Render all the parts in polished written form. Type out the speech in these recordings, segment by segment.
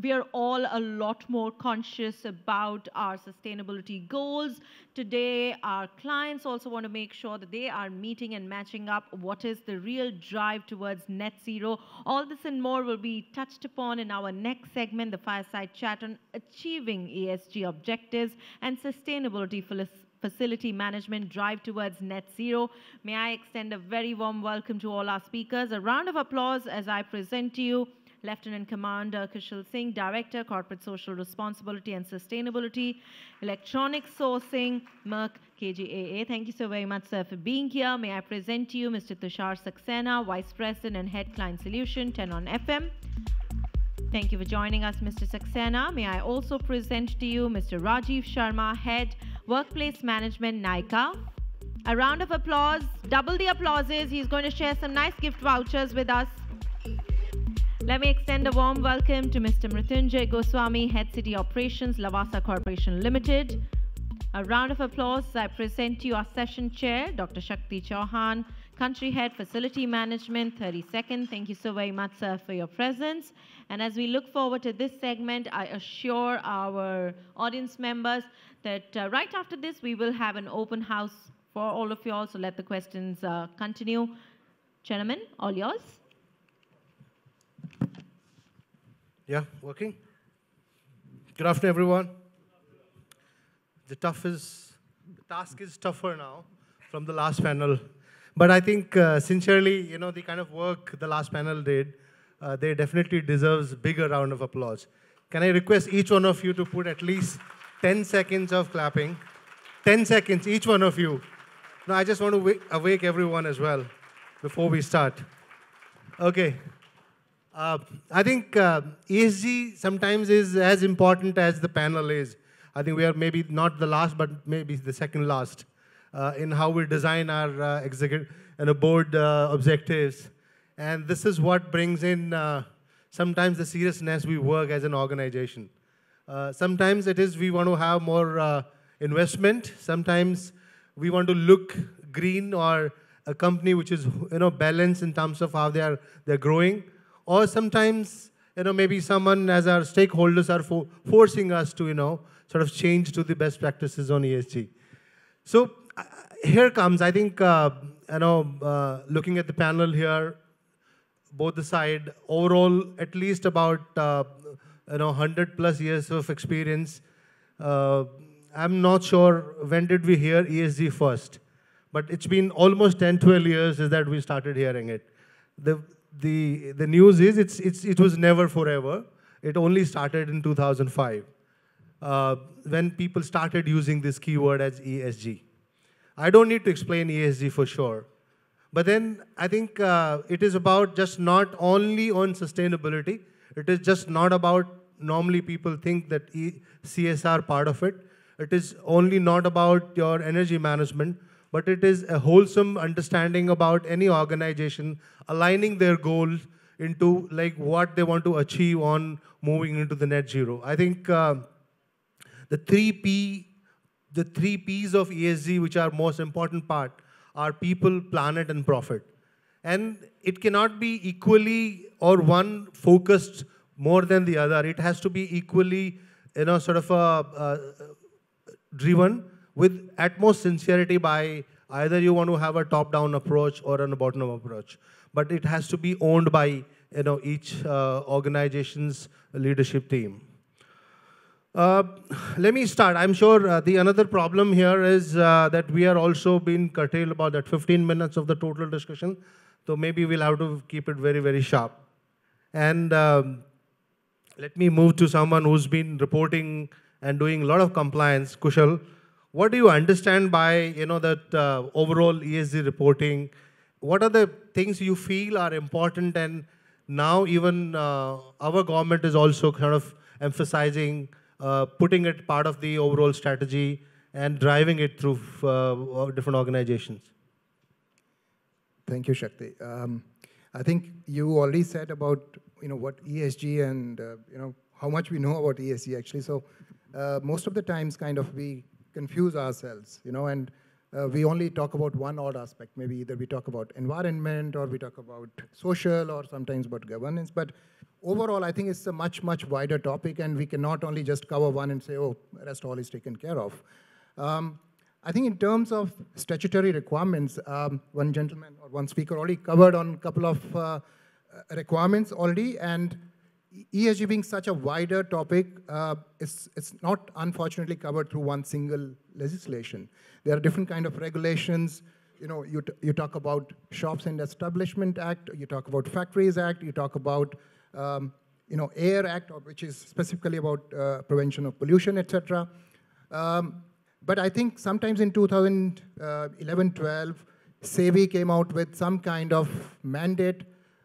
we are all a lot more conscious about our sustainability goals. Today, our clients also want to make sure that they are meeting and matching up what is the real drive towards net zero. All this and more will be touched upon in our next segment, the Fireside Chat on achieving ESG objectives and sustainability facility management drive towards net zero. May I extend a very warm welcome to all our speakers. A round of applause as I present to you Lieutenant Commander Kushal Singh, Director, Corporate Social Responsibility and Sustainability, Electronic Sourcing, Merck, KGaA. Thank you so very much, sir, for being here. May I present to you Mr. Tushar Saksena, Vice President and Head Client Solution, Tenon FM. Thank you for joining us, Mr. Saksena. May I also present to you Mr. Rajiv Sharma, Head, Workplace Management, Nykaa. A round of applause, double the applauses. He's going to share some nice gift vouchers with us. Let me extend a warm welcome to Mr. Mrityunjoy Goswami, Head City Operations, Lavasa Corporation Limited. A round of applause as I present to you our session chair, Dr. Shakti Chauhan, Country Head Facility Management, 32nd. Thank you so very much, sir, for your presence. And as we look forward to this segment, I assure our audience members that right after this, we will have an open house for all of you all, so let the questions continue. Gentlemen, all yours. Yeah, working? Good afternoon, everyone. The task is tougher now from the last panel. But I think, sincerely, the kind of work the last panel did, they definitely deserves a bigger round of applause. Can I request each one of you to put at least 10 seconds of clapping? 10 seconds, each one of you. Now, I just want to awake everyone as well before we start. Okay. I think ESG sometimes is as important as the panel is. I think we are maybe not the last, but maybe the second last in how we design our executive and board objectives. And this is what brings in sometimes the seriousness we work as an organization. Sometimes it is we want to have more investment. Sometimes we want to look green or a company which is balanced in terms of how they're growing. Or sometimes, maybe someone as our stakeholders are forcing us to, sort of change to the best practices on ESG. So here comes, I think, looking at the panel here, both the side, overall, at least about, 100 plus years of experience. I'm not sure when did we hear ESG first, but it's been almost 10, 12 years that we started hearing it. The news is it was never forever. It only started in 2005 when people started using this keyword as ESG. I don't need to explain ESG for sure. But then I think it is about just not only on sustainability. It is just not about normally people think that CSR part of it. It is only not about your energy management, but it is a wholesome understanding about any organization aligning their goals into like what they want to achieve on moving into the net zero. I think the three P's of ESG, which are most important part, are people, planet, and profit. And it cannot be equally or one focused more than the other. It has to be equally, sort of driven with utmost sincerity by either you want to have a top-down approach or a bottom-up approach. But it has to be owned by each organization's leadership team. Let me start. I'm sure the another problem here is that we are also being curtailed about that 15 minutes of the total discussion. So maybe we'll have to keep it very, very sharp. And let me move to someone who's been reporting and doing a lot of compliance. Kushal, what do you understand by that overall ESG reporting? What are the things you feel are important, and now even our government is also kind of emphasizing putting it part of the overall strategy and driving it through different organizations? Thank you, Shakti. I think you already said about what ESG and how much we know about ESG actually. So most of the times, kind of we confuse ourselves, and we only talk about one odd aspect. Maybe either we talk about environment or we talk about social or sometimes about governance. But overall, I think it's a much, much wider topic, and we cannot only just cover one and say, oh, the rest all is taken care of. I think in terms of statutory requirements, one gentleman or one speaker already covered on a couple of requirements already, and ESG being such a wider topic, it's not unfortunately covered through one single legislation. There are different kind of regulations. You know, you talk about Shops and Establishment Act, you talk about Factories Act, you talk about you know, Air Act, which is specifically about prevention of pollution, etc. But I think sometimes in 2011-12, SEBI came out with some kind of mandate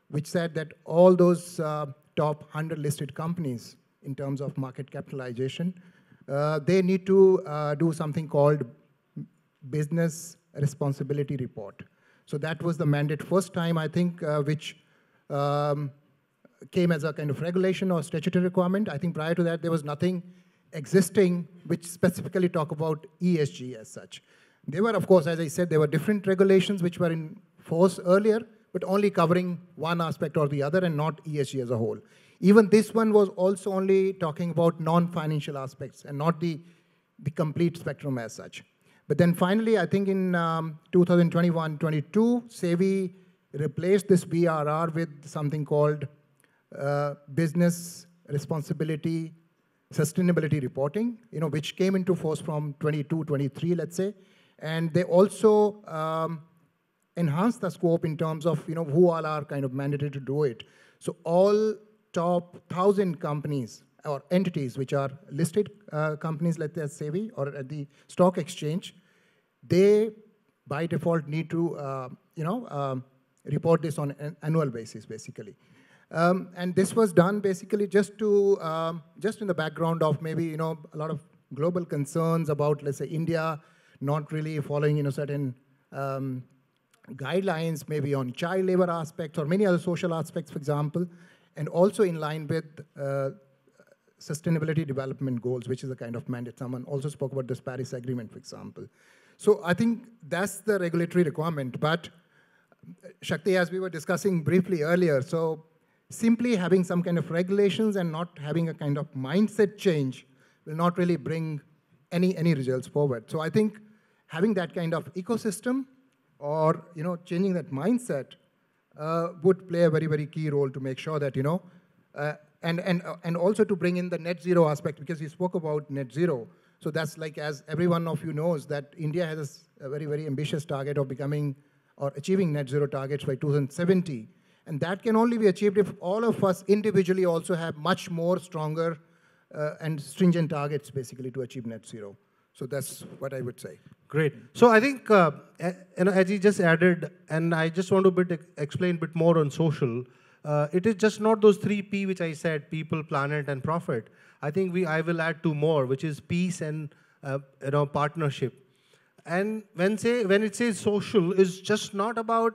which said that all those top 100 listed companies in terms of market capitalization, they need to do something called business responsibility report. So that was the mandate first time, I think, which came as a kind of regulation or statutory requirement. I think prior to that, there was nothing existing which specifically talk about ESG as such. There were, of course, as I said, there were different regulations which were in force earlier, but only covering one aspect or the other and not ESG as a whole. Even this one was also only talking about non-financial aspects and not the complete spectrum as such. But then finally, I think in 2021-22, SEBI replaced this BRR with something called business responsibility sustainability reporting, you know, which came into force from 22-23, let's say. And they also enhanced the scope in terms of, you know, who all are kind of mandated to do it. So all top 1,000 companies or entities which are listed companies, let's say SEBI or at the stock exchange, they by default need to, you know, report this on an annual basis, basically. And this was done basically just to, just in the background of maybe, you know, a lot of global concerns about, let's say, India not really following, you know, certain guidelines, maybe on child labor aspects or many other social aspects, for example, and also in line with sustainability development goals, which is a kind of mandate. Someone also spoke about this Paris Agreement, for example. So I think that's the regulatory requirement. But Shakti, as we were discussing briefly earlier, so simply having some kind of regulations and not having a kind of mindset change will not really bring any results forward. So I think having that kind of ecosystem or, you know, changing that mindset would play a very, very key role to make sure that, you know, and also to bring in the net zero aspect, because you spoke about net zero. So that's like, as every one of you knows, that India has a very, very ambitious target of becoming or achieving net zero targets by 2070. And that can only be achieved if all of us individually also have much more stronger and stringent targets, basically, to achieve net zero. So that's what I would say. Great. So I think, you know, as he just added, and I just want to explain a bit more on social, it is just not those 3 P which I said, people, planet, and profit. I think I will add 2 more, which is peace and, you know, partnership. And when it says social, it's just not about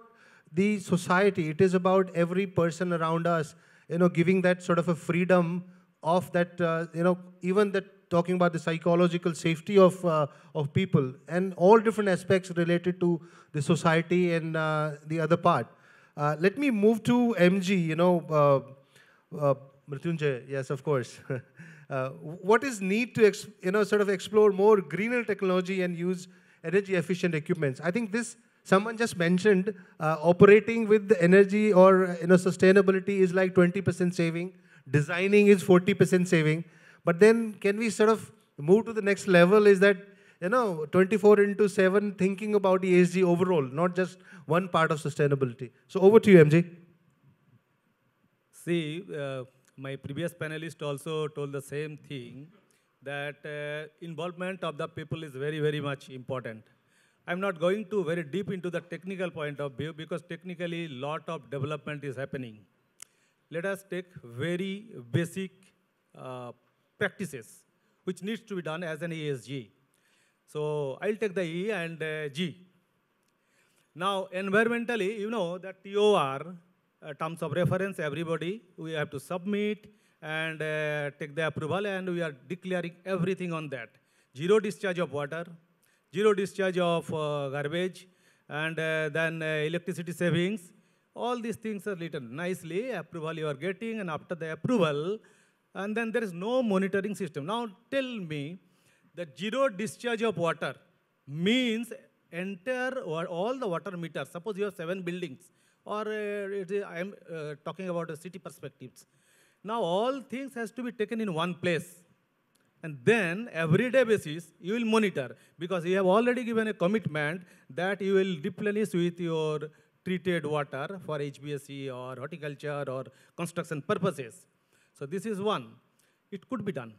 the society. It is about every person around us, you know, giving that sort of a freedom of that, you know, even that talking about the psychological safety of people and all different aspects related to the society and the other part. Let me move to MG, you know, Mrityunjoy, yes, of course. What is need to, you know, sort of explore more greener technology and use energy efficient equipments? I think this, someone just mentioned operating with the energy or, you know, sustainability is like 20% saving, designing is 40% saving. But then can we sort of move to the next level, is that, you know, 24/7 thinking about ESG overall, not just one part of sustainability. So over to you, MJ. See, my previous panelist also told the same thing, that involvement of the people is very, very much important. I'm not going to very deep into the technical point of view, because technically lot of development is happening. Let us take very basic practices which needs to be done as an ESG. So I'll take the E and G. Now, environmentally, you know that TOR, terms of reference, everybody, we have to submit and take the approval, and we are declaring everything on that. Zero discharge of water, zero discharge of garbage, and then electricity savings. All these things are written nicely, approval you are getting, and after the approval, and then there is no monitoring system. Now tell me, the zero discharge of water means enter all the water meters. Suppose you have 7 buildings, or I am talking about a city perspectives. Now all things has to be taken in one place. And then everyday basis, you will monitor, because you have already given a commitment that you will replenish with your treated water for HBSE or horticulture or construction purposes. So this is one. It could be done.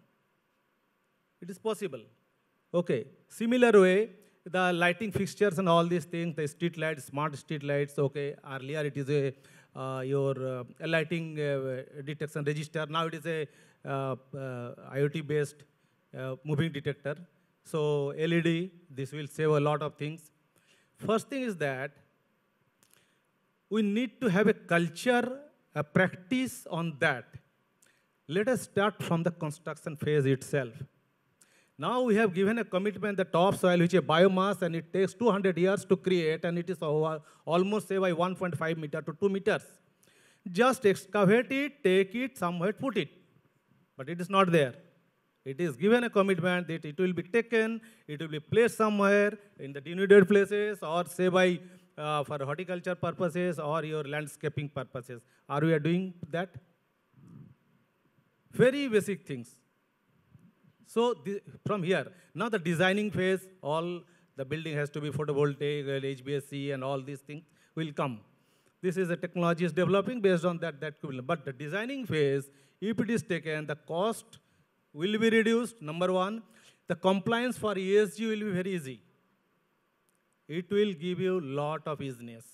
It is possible. Okay. Similar way, the lighting fixtures and all these things, the street lights, smart street lights, okay. Earlier it is a your lighting detection register. Now it is a IoT-based moving detector. So LED, this will save a lot of things. First thing is that we need to have a culture, a practice on that. Let us start from the construction phase itself. Now we have given a commitment, the topsoil, which is a biomass, and it takes 200 years to create, and it is almost, say, by 1.5 meter to 2 meters. Just excavate it, take it, somewhere put it. But it is not there. It is given a commitment that it will be taken, it will be placed somewhere in the denuded places, or say by for horticulture purposes or your landscaping purposes. Are we doing that? Very basic things. So from here, now the designing phase, all the building has to be photovoltaic, HBSE, and all these things will come. This is the technology is developing based on that. But the designing phase, if it is taken, the cost will be reduced, number one. The compliance for ESG will be very easy. It will give you a lot of easiness.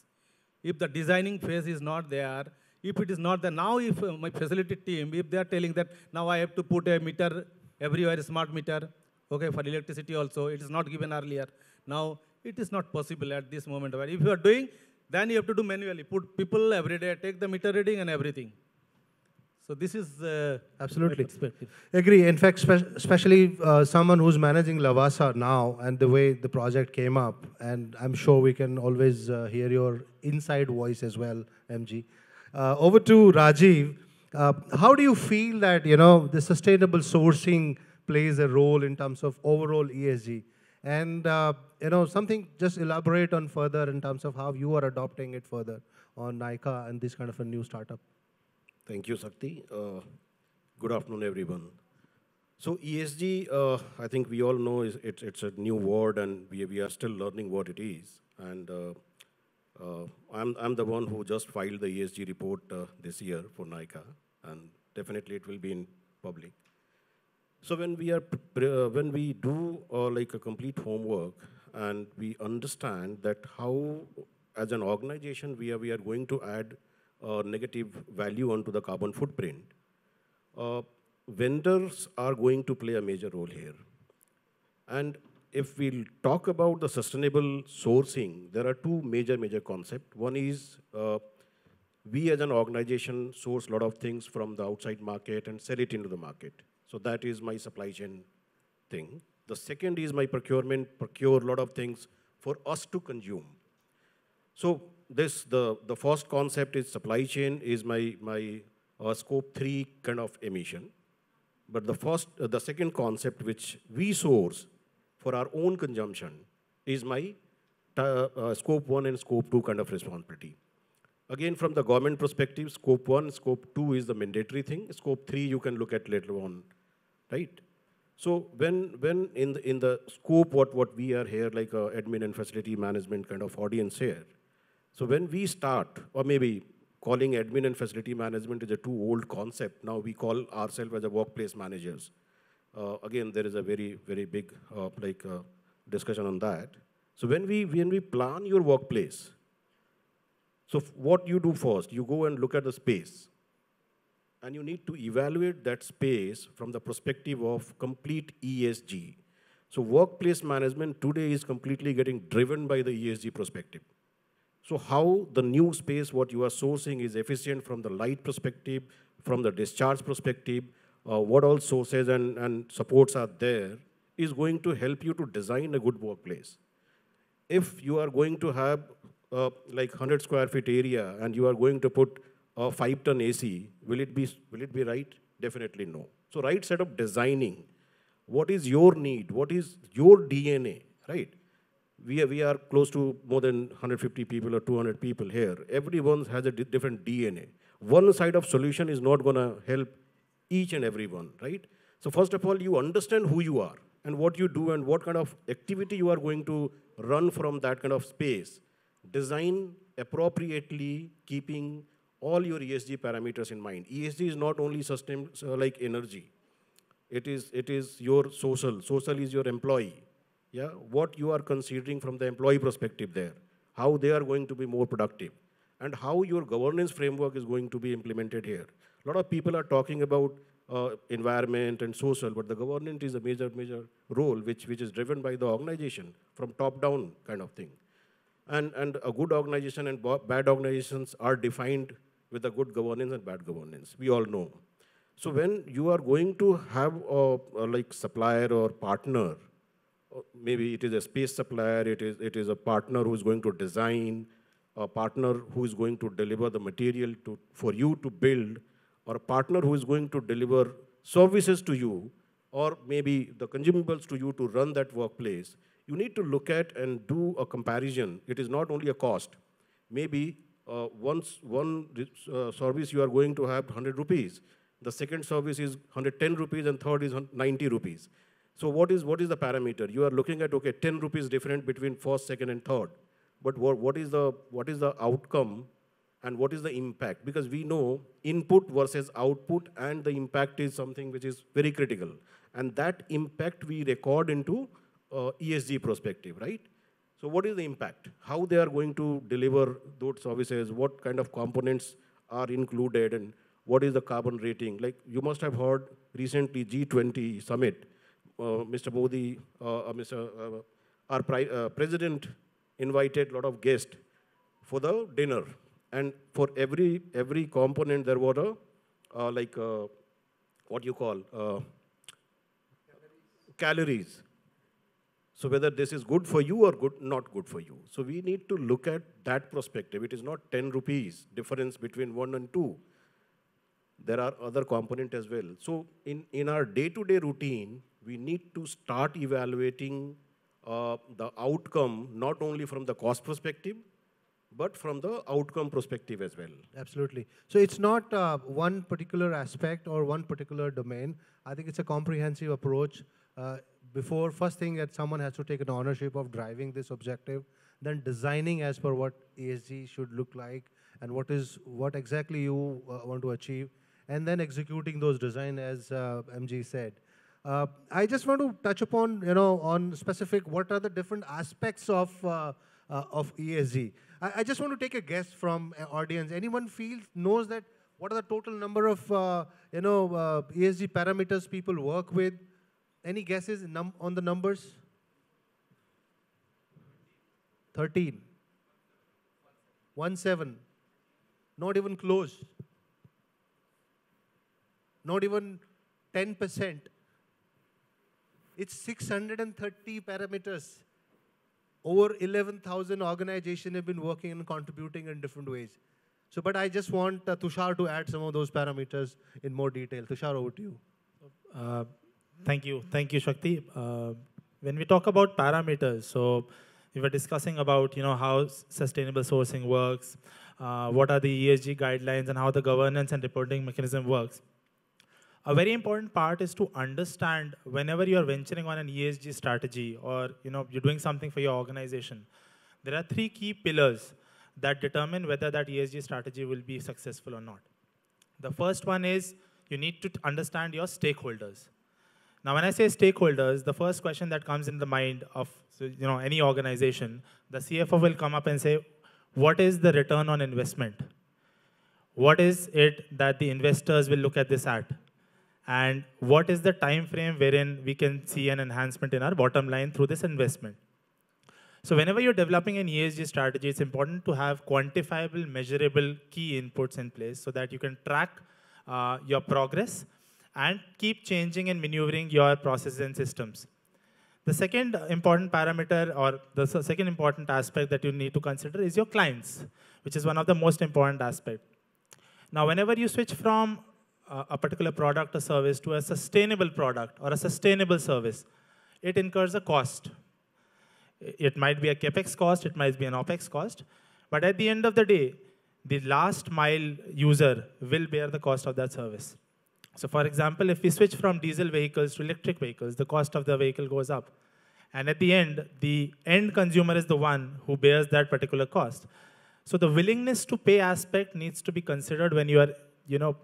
If the designing phase is not there, if it is not there, now if my facility team, if they are telling that now I have to put a meter everywhere, smart meter, okay, for electricity also, it is not given earlier. Now, it is not possible at this moment. But if you are doing, then you have to do manually. Put people every day, take the meter reading and everything. So this is absolutely my perspective. Agree. In fact, especially someone who's managing Lavasa now, and the way the project came up, and I'm sure we can always hear your inside voice as well, MG. Over to Rajiv. How do you feel that the sustainable sourcing plays a role in terms of overall ESG? And something just elaborate on further in terms of how you are adopting it further on Nykaa and this kind of a new startup. Thank you, Shakti. Good afternoon, everyone. So ESG, I think we all know it's a new word, and we are still learning what it is. And I'm the one who just filed the ESG report this year for Nykaa, and definitely it will be in public. So when we do like a complete homework, and we understand that how, as an organization, we are going to add negative value onto the carbon footprint, vendors are going to play a major role here. And if we talk about the sustainable sourcing, there are two major concepts. One is we as an organization source a lot of things from the outside market and sell it into the market. So that is my supply chain thing. The second is my procure a lot of things for us to consume. So the first concept is supply chain is my scope 3 kind of emission. But the second concept which we source for our own consumption is my scope 1 and scope 2 kind of responsibility. Again, from the government perspective, scope 1, scope 2 is the mandatory thing. Scope 3 you can look at later on, right? So when in the scope what we are here, like admin and facility management kind of audience here. So when we start, or maybe calling admin and facility management is a too old concept. Now we call ourselves as a workplace managers. Again, there is a very big discussion on that. So when we plan your workplace, so what you do first, you go and look at the space, and you need to evaluate that space from the perspective of complete ESG. So workplace management today is completely getting driven by the ESG perspective. So how the new space, what you are sourcing, is efficient from the light perspective, from the discharge perspective, what all sources and supports are there is going to help you to design a good workplace. If you are going to have like 100 square feet area and you are going to put a 5-ton AC, will it be right? Definitely no. So right set of designing, what is your need? What is your DNA, right? We are close to more than 150 people or 200 people here. Everyone has a different DNA. One side of solution is not going to help each and everyone, right? So first of all, you understand who you are and what you do and what kind of activity you are going to run from that kind of space. Design appropriately, keeping all your ESG parameters in mind. ESG is not only like energy. It is your social. Social is your employee. Yeah, what you are considering from the employee perspective there, how they are going to be more productive, and how your governance framework is going to be implemented here. A lot of people are talking about environment and social, but the governance is a major role which is driven by the organization from top-down kind of thing. And a good organization and bad organizations are defined with a good governance and bad governance. We all know. So when you are going to have a like supplier or partner, maybe it is a space supplier, it is a partner who is going to design, a partner who is going to deliver the material for you to build, or a partner who is going to deliver services to you, or maybe the consumables to you to run that workplace, you need to look at and do a comparison. It is not only a cost. Maybe one service you are going to have 100 rupees, the second service is 110 rupees, and third is 90 rupees. So what is the parameter? You are looking at, okay, 10 rupees different between first, second, and third. But what is the outcome and what is the impact? Because we know input versus output and the impact is something which is very critical. And that impact we record into ESG perspective, right? So what is the impact? How they are going to deliver those services? What kind of components are included? And what is the carbon rating? Like you must have heard recently G20 summit, Mr. Modi, our president invited a lot of guests for the dinner. And for every component, there was what you call, calories. So whether this is good for you or not good for you. So we need to look at that perspective. It is not 10 rupees difference between 1 and 2. There are other components as well. So in our day-to-day routine, we need to start evaluating the outcome, not only from the cost perspective, but from the outcome perspective as well. Absolutely. So it's not one particular aspect or one particular domain. I think it's a comprehensive approach. First thing that someone has to take an ownership of driving this objective, then designing as per what ESG should look like and what exactly you want to achieve, and then executing those design as MG said. I just want to touch upon, on specific what are the different aspects of ESG. I just want to take a guess from audience. Anyone knows that what are the total number of ESG parameters people work with? Any guesses on the numbers? 13. 17. Not even close. Not even 10%. It's 630 parameters. Over 11,000 organizations have been working and contributing in different ways. So, but I just want Tushar to add some of those parameters in more detail. Tushar, over to you. Thank you, Shakti. When we talk about parameters, so we were discussing about how sustainable sourcing works, what are the ESG guidelines, and how the governance and reporting mechanism works. A very important part is to understand whenever you are venturing on an ESG strategy or you're doing something for your organization, there are 3 key pillars that determine whether that ESG strategy will be successful or not. The first one is you need to understand your stakeholders. Now, when I say stakeholders, the first question that comes in the mind of any organization, the CFO will come up and say, what is the return on investment? What is it that the investors will look at this at? And what is the time frame wherein we can see an enhancement in our bottom line through this investment? So whenever you're developing an ESG strategy, it's important to have quantifiable, measurable key inputs in place so that you can track your progress and keep changing and maneuvering your processes and systems. The second important parameter or the second important aspect that you need to consider is your clients, which is one of the most important aspects. Now, whenever you switch from a particular product or service to a sustainable product or a sustainable service, it incurs a cost. It might be a capex cost, it might be an opex cost, but at the end of the day, the last mile user will bear the cost of that service. So for example, if we switch from diesel vehicles to electric vehicles, the cost of the vehicle goes up. And at the end consumer is the one who bears that particular cost. So the willingness to pay aspect needs to be considered when you are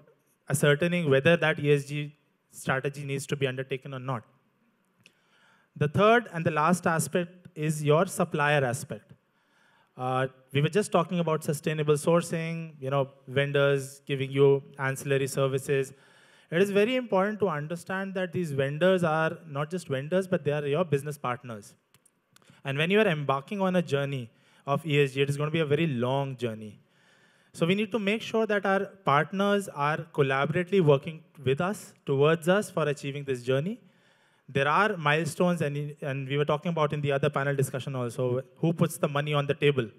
ascertaining whether that ESG strategy needs to be undertaken or not. The third and the last aspect is your supplier aspect. We were just talking about sustainable sourcing, vendors giving you ancillary services. It is very important to understand that these vendors are not just vendors, but they are your business partners. And when you are embarking on a journey of ESG, it is going to be a very long journey. So we need to make sure that our partners are collaboratively working with us, towards us for achieving this journey. There are milestones, and we were talking about in the other panel discussion also, who puts the money on the table.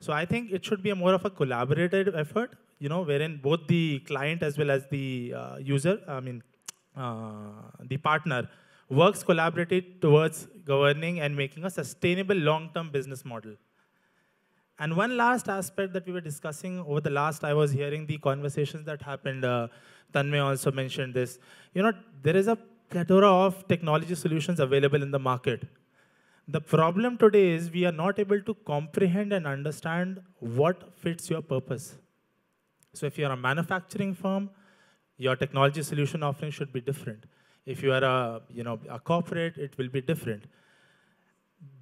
So I think it should be more of a collaborative effort, wherein both the client as well as the user, the partner, works collaboratively towards governing and making a sustainable long-term business model. And one last aspect that we were discussing over the last, I was hearing the conversations that happened, Tanmay also mentioned this. There is a plethora of technology solutions available in the market. The problem today is we are not able to comprehend and understand what fits your purpose. So if you are a manufacturing firm, your technology solution offering should be different. If you are a corporate, it will be different.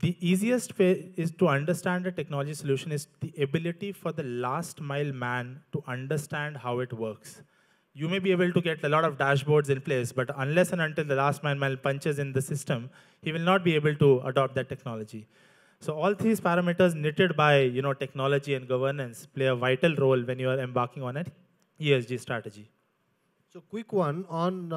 The easiest way is to understand a technology solution is the ability for the last mile man to understand how it works. You may be able to get a lot of dashboards in place, but unless and until the last mile man punches in the system, he will not be able to adopt that technology. So all these parameters knitted by technology and governance play a vital role when you are embarking on an ESG strategy. So quick one on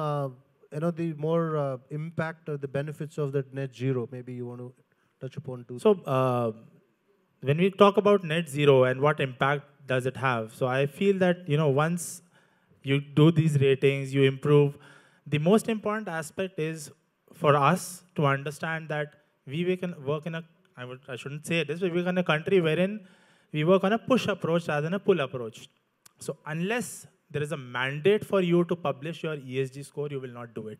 the more impact or the benefits of that net zero. Maybe you want to touch upon too. So when we talk about net zero and what impact does it have, so I feel that once you do these ratings, you improve. The most important aspect is for us to understand that we can work in I shouldn't say this, but we work in a country wherein we work on a push approach rather than a pull approach. So unless there is a mandate for you to publish your ESG score, you will not do it.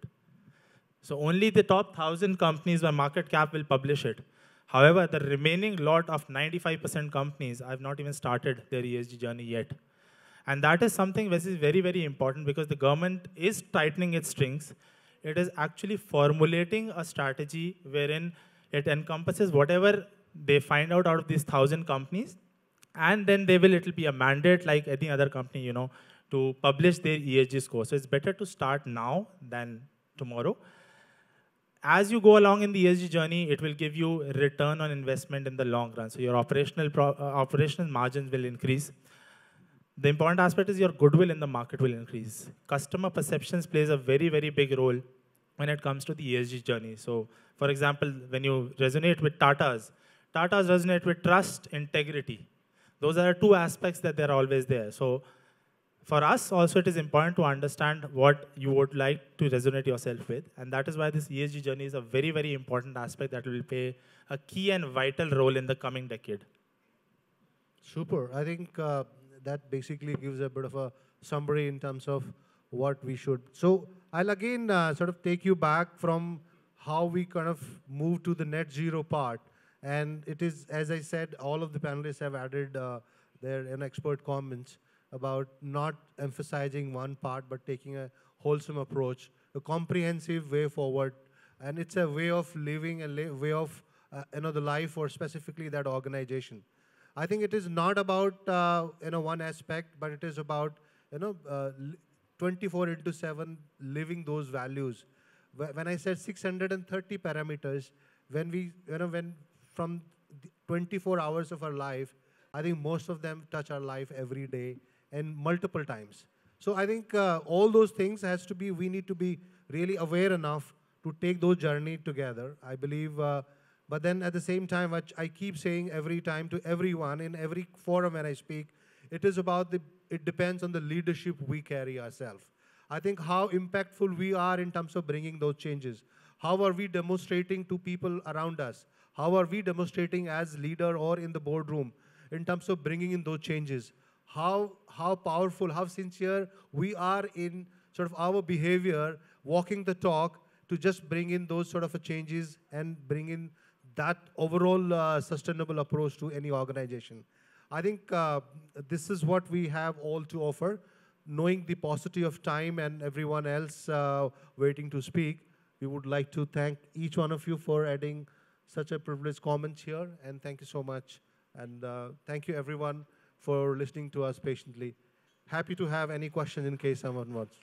So only the top 1,000 companies by market cap will publish it. However, the remaining lot of 95% companies have not even started their ESG journey yet. And that is something which is very, very important because the government is tightening its strings. It is actually formulating a strategy wherein it encompasses whatever they find out of these 1,000 companies. And then it will be a mandate like any other company, to publish their ESG score. So it's better to start now than tomorrow. As you go along in the ESG journey, it will give you a return on investment in the long run. So your operational margins will increase. The important aspect is your goodwill in the market will increase. Customer perceptions plays a very, very big role when it comes to the ESG journey. So, for example, when you resonate with Tatas resonate with trust, integrity. Those are two aspects that they're always there. So, for us also, it is important to understand what you would like to resonate yourself with. And that is why this ESG journey is a very, very important aspect that will play a key and vital role in the coming decade. Super. I think that basically gives a bit of a summary in terms of what we should. So I'll again sort of take you back from how we kind of move to the net zero part. And it is, as I said, all of the panelists have added their expert comments about not emphasizing one part, but taking a wholesome approach, a comprehensive way forward. And it's a way of living, a way of the life for specifically that organization. I think it is not about one aspect, but it is about 24/7 living those values. When I said 630 parameters, when from 24 hours of our life, I think most of them touch our life every day and multiple times. So I think all those things we need to be really aware enough to take those journey together. I believe, but then at the same time, what I keep saying every time to everyone in every forum when I speak, it is about it depends on the leadership we carry ourselves. I think how impactful we are in terms of bringing those changes. How are we demonstrating to people around us? How are we demonstrating as leader or in the boardroom in terms of bringing in those changes? How powerful, how sincere we are in sort of our behavior, walking the talk to just bring in those sort of changes and bring in that overall sustainable approach to any organization. I think this is what we have all to offer. Knowing the paucity of time and everyone else waiting to speak, we would like to thank each one of you for adding such a privileged comment here, and thank you so much. And thank you everyone for listening to us patiently. Happy to have any questions in case someone wants.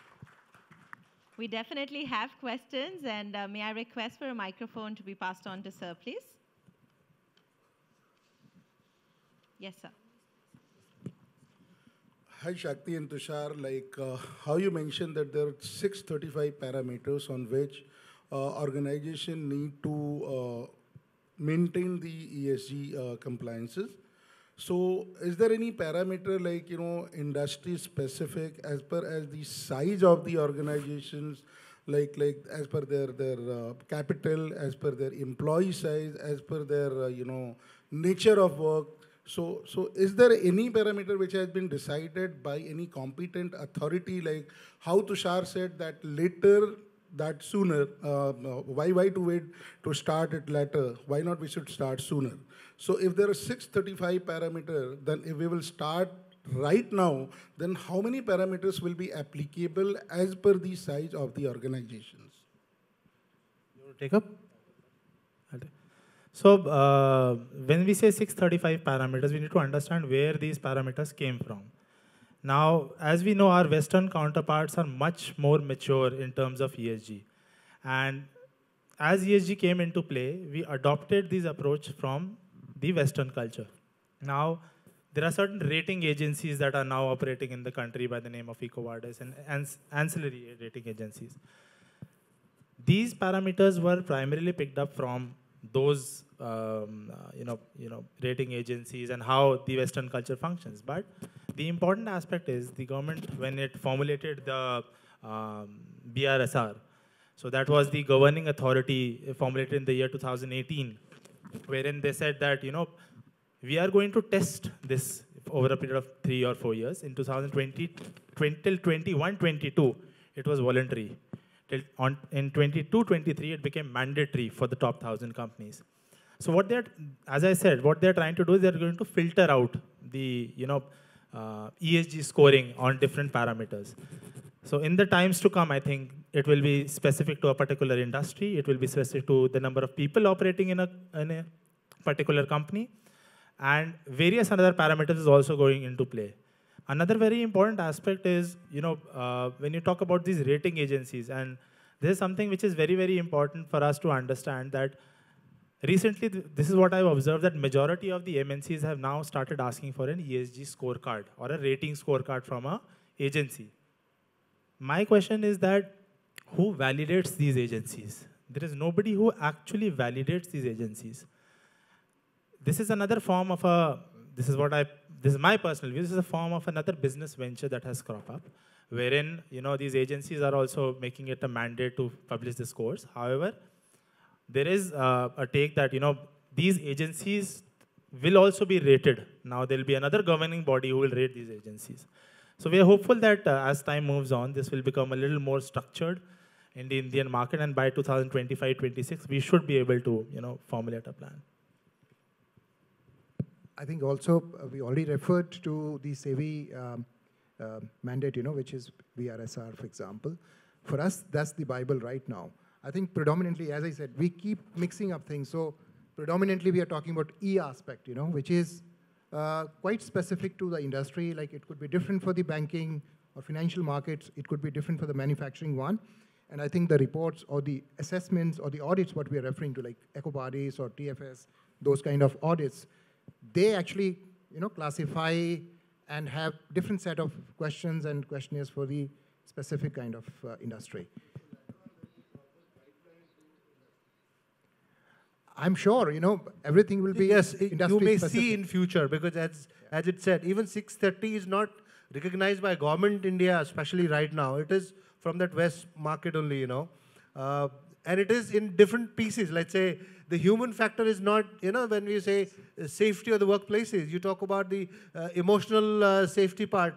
We definitely have questions, and may I request for a microphone to be passed on to Sir, please? Yes, sir. Hi, Shakti and Tushar. Like how you mentioned that there are 635 parameters on which organization need to maintain the ESG compliances. So is there any parameter like, industry specific as per as the size of the organizations, like as per their capital, as per their employee size, as per their, nature of work? So is there any parameter which has been decided by any competent authority, like how Tushar said that later, that sooner, why to wait to start it later? Why not we should start sooner? So if there are 635 parameters, then if we will start right now, then how many parameters will be applicable as per the size of the organizations? You want to take up? So when we say 635 parameters, we need to understand where these parameters came from. Now, as we know, our Western counterparts are much more mature in terms of ESG. And as ESG came into play, we adopted this approach from the Western culture. Now, there are certain rating agencies that are now operating in the country by the name of EcoVadis and ancillary rating agencies. These parameters were primarily picked up from those rating agencies and how the Western culture functions. But the important aspect is the government, when it formulated the BRSR, so that was the governing authority formulated in the year 2018, wherein they said that, we are going to test this over a period of 3 or 4 years. In 2020, till 21-22, it was voluntary. In 22-23, it became mandatory for the top 1,000 companies. So as I said, what they're trying to do is they're going to filter out the ESG scoring on different parameters. So in the times to come, I think it will be specific to a particular industry. It will be specific to the number of people operating in a particular company. And various other parameters is also going into play. Another very important aspect is, when you talk about these rating agencies, and this is something which is very, very important for us to understand that recently, this is what I've observed, that majority of the MNCs have now started asking for an ESG scorecard or a rating scorecard from an agency. My question is that who validates these agencies? There is nobody who actually validates these agencies. This is another form of this is my personal view, this is a form of another business venture that has cropped up, wherein, these agencies are also making it a mandate to publish the scores. However, there is a take that, these agencies will also be rated. Now there will be another governing body who will rate these agencies. So we are hopeful that as time moves on, this will become a little more structured in the Indian market, and by 2025-26, we should be able to, formulate a plan. I think also we already referred to the SEBI mandate, which is BRSR, for example. For us, that's the Bible right now. I think predominantly, as I said, we keep mixing up things. So predominantly, we are talking about E aspect, which is quite specific to the industry. Like it could be different for the banking or financial markets. It could be different for the manufacturing one. And I think the reports or the assessments or the audits, what we are referring to, like EcoVadis or TFS, those kind of audits, they actually, classify and have different set of questions and questionnaires for the specific kind of industry. I'm sure, everything will be Yes, you industry may specific. see in future, because as it said, even 630 is not recognized by government India, especially right now. It is from that West market only. And it is in different pieces. Let's say the human factor is not, when we say safety of the workplaces, you talk about the emotional safety part,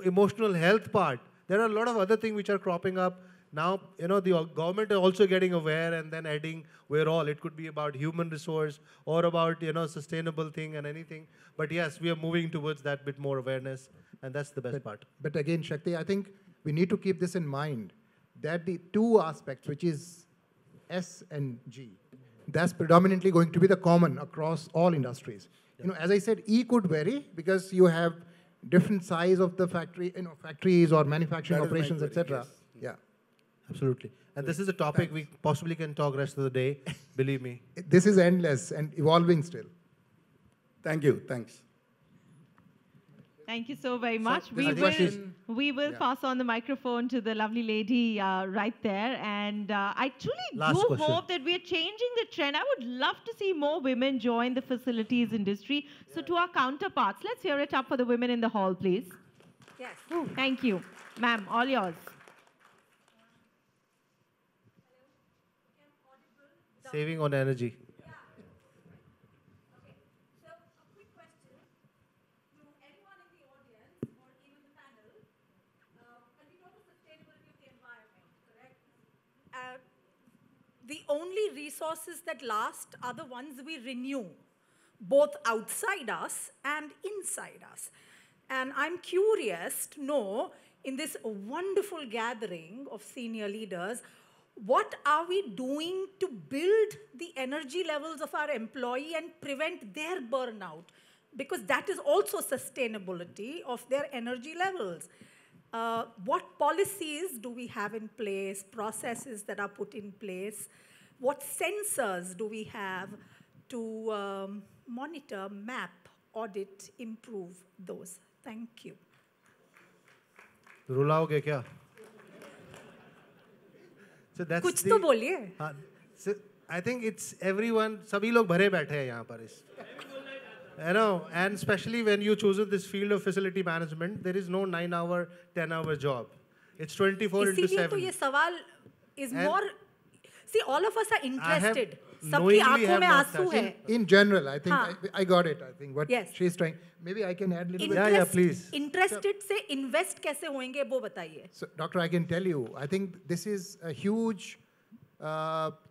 emotional health part. There are a lot of other things which are cropping up. Now, the government is also getting aware and then adding where all. It could be about human resource or about, sustainable thing and anything. But yes, we are moving towards that bit more awareness, and that's the best part. But again, Shakti, I think we need to keep this in mind, that the two aspects, which is S and G, that's predominantly going to be the common across all industries. As I said, E could vary because you have different size of the factory, factories or manufacturing That is my operations, query, etc. yes. Yeah. Absolutely. And this is a topic we possibly can talk rest of the day, believe me. This is endless and evolving still. Thank you. Thanks. Thank you so very much. there's a question. We will pass on the microphone to the lovely lady right there. And I truly Last do question. hope that we are changing the trend. I would love to see more women join the facilities industry. So to our counterparts, let's hear it up for the women in the hall, please. Yes. Thank you. Ma'am, all yours. Saving on energy. Okay. So, a quick question to anyone in the audience or even the panel. When we talk of sustainability of the environment, correct? The only resources that last are the ones we renew, both outside us and inside us. And I'm curious to know, in this wonderful gathering of senior leaders, what are we doing to build the energy levels of our employee and prevent their burnout? Because that is also sustainability of their energy levels. What policies do we have in place, processes that are put in place? What sensors do we have to monitor, map, audit, improve those? Thank you. रुलाओगे क्या? So that's कुछ तो बोलिए. So I think it's everyone, सभी लोग भरे बैठे हैं यहाँ पर इस. And especially when you choose this field of facility management, there is no 9-hour, 10-hour job. It's 24 into इसीलिए 7. तो ये सवाल is more. See, all of us are interested. सबकी knowingly आंखों have में not आंसू touched है. In general, I think हाँ. I got it. I think what Yes. she's trying. Maybe I can add a little bit. Yeah, please. Interested से invest कैसे होंगे वो बताइए. So, Doctor, I can tell you, I think this is a huge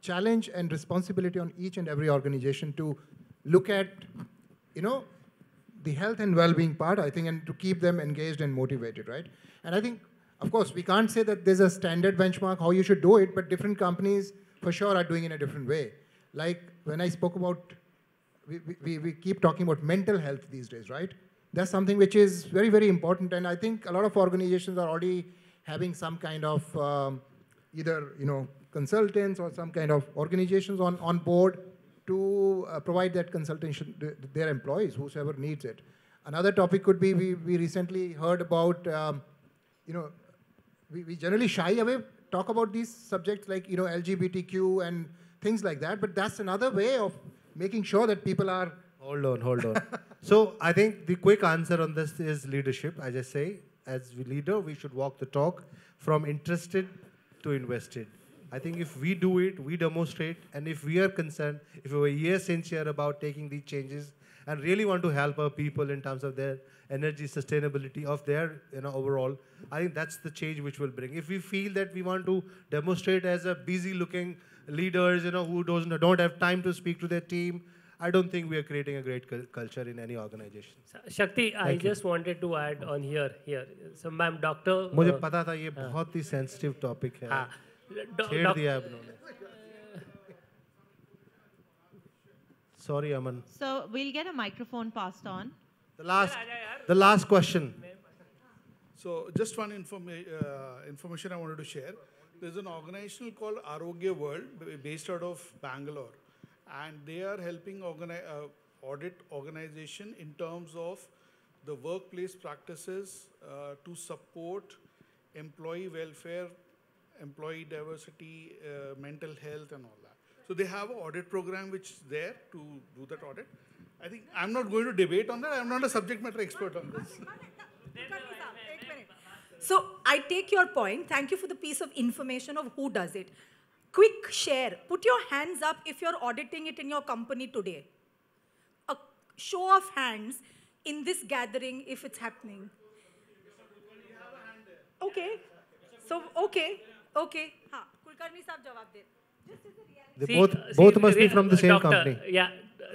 challenge and responsibility on each and every organization to look at, the health and well-being part, I think, and to keep them engaged and motivated, right? And I think, of course, we can't say that there's a standard benchmark how you should do it, but different companies for sure are doing it in a different way. Like when I spoke about, we keep talking about mental health these days, right? That's something which is very, very important. And I think a lot of organizations are already having some kind of either, consultants or some kind of organizations on board to provide that consultation to their employees, whosoever needs it. Another topic could be, we recently heard about, we generally shy away, talk about these subjects like, LGBTQ and things like that, but that's another way of making sure that people are... Hold on. So I think the quick answer on this is leadership. I just say, as a leader, we should walk the talk from interested to invested. I think if we do it, we demonstrate, and if we are concerned, if we are sincere about taking these changes and really want to help our people in terms of their energy sustainability of their overall, I think that's the change which will bring. If we feel that we want to demonstrate as a busy-looking leaders, who don't have time to speak to their team, I don't think we are creating a great culture in any organization. Shakti, I just wanted to add on here. So, ma'am, doctor. मुझे पता था ये बहुत ही sensitive topic है. हाँ. छेड़ दिया आप लोगों ने. Sorry, Aman. So we'll get a microphone passed on. The last question. So just one information I wanted to share. There's an organization called Arogya World based out of Bangalore. And they are helping audit organization in terms of the workplace practices to support employee welfare, employee diversity, mental health and all that. So they have an audit program which is there to do that audit. I think I'm not going to debate on that. I'm not a subject matter expert on this. So I take your point. Thank you for the piece of information of who does it. Quick share. Put your hands up if you're auditing it in your company today. A show of hands in this gathering if it's happening. Okay. So, okay. Ha, Kulkarni sahab jawab de. They both must be from the same company. Yeah,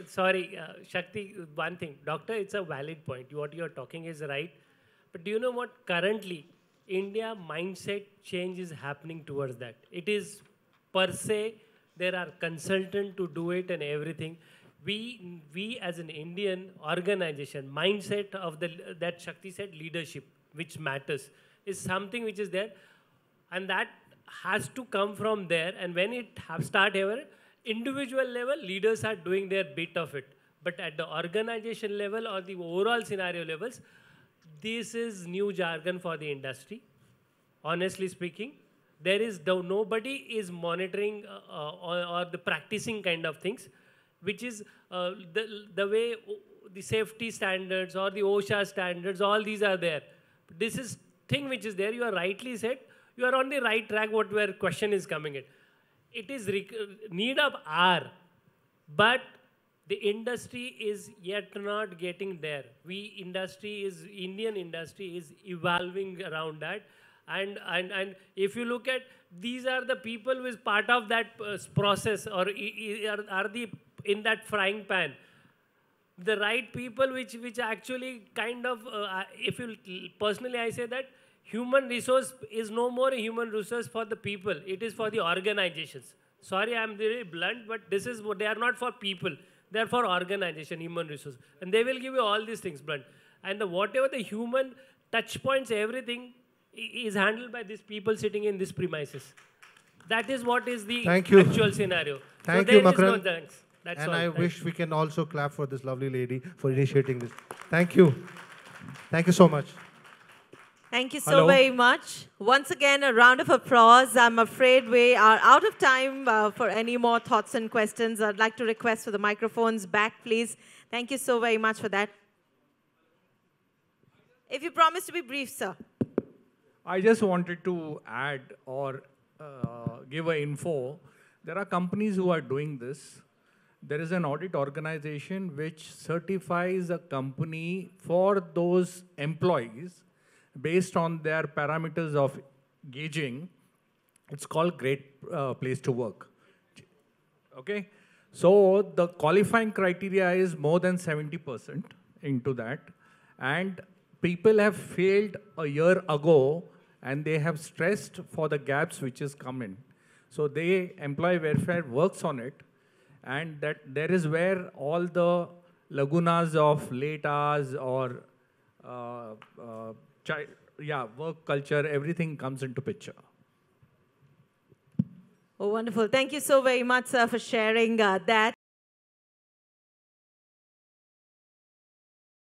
sorry, Shakti, one thing. Doctor, it's a valid point. What you're talking is right. But do you know what? Currently, India mindset change is happening towards that. It is per se, there are consultants to do it and everything. We as an Indian organization, mindset of that Shakti said leadership, which matters, is something which is there. And that has to come from there. And when it start ever, individual level, leaders are doing their bit of it. But at the organization level or the overall scenario levels, this is new jargon for the industry. Honestly speaking, there is nobody is monitoring or the practicing kind of things, which is the way the safety standards or the OSHA standards, all these are there. This is thing which is there. You are rightly said. You are on the right track. Where question is coming in, it is need of hour, but the industry is yet not getting there. Indian industry is evolving around that. And if you look at, these are the people who is part of that process or are in that frying pan. The right people which actually kind of, if you personally I say that human resource is no more a human resource for the people. It is for the organizations. Sorry, I'm very blunt, but this is what they are not for people. They are for organization, human resource. And they will give you all these things blunt. And whatever the human touch points, everything is handled by these people sitting in these premises. That is what is the actual scenario. Thank so you, there is Makran. no thanks. That's and all. I wish we can also clap for this lovely lady for initiating this. Thank you. Thank you so much. Thank you so very much. Once again, a round of applause. I'm afraid we are out of time for any more thoughts and questions. I'd like to request for the microphones back, please. Thank you so very much for that. If you promise to be brief, sir. I just wanted to add or give an info. There are companies who are doing this. There is an audit organization which certifies a company for those employees based on their parameters of gauging. It's called Great Place to Work. Okay? So the qualifying criteria is more than 70% into that. And people have failed a year ago and they have stressed for the gaps which has come in. So employee welfare works on it. And that there is where all the lagunas of late hours or work culture, everything comes into picture. Oh, wonderful. Thank you so very much, sir, for sharing that.